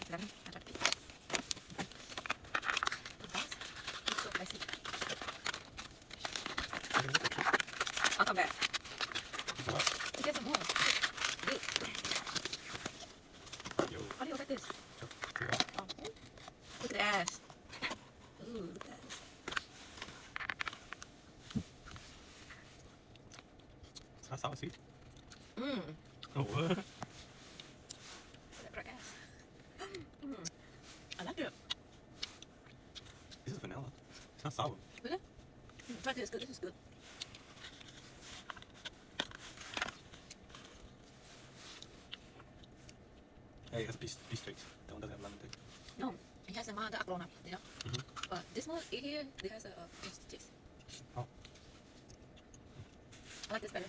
Lemon. I tried to eat. It's so spicy. I'll come back. To get some more. Eat. How do you look at this? Oh. Look at the ass. Ooh, look at that. It's not sour sweet. Mmm. Oh, what? That crack ass. I like it. This is vanilla. It's not sour. Is it? Try this. Good. This is good. Hey, it has beef steaks. That one doesn't have lemon taste. No, it has a mild aroma, you know. Mm-hmm. But this one here, it has a fish taste. Oh. I like this better.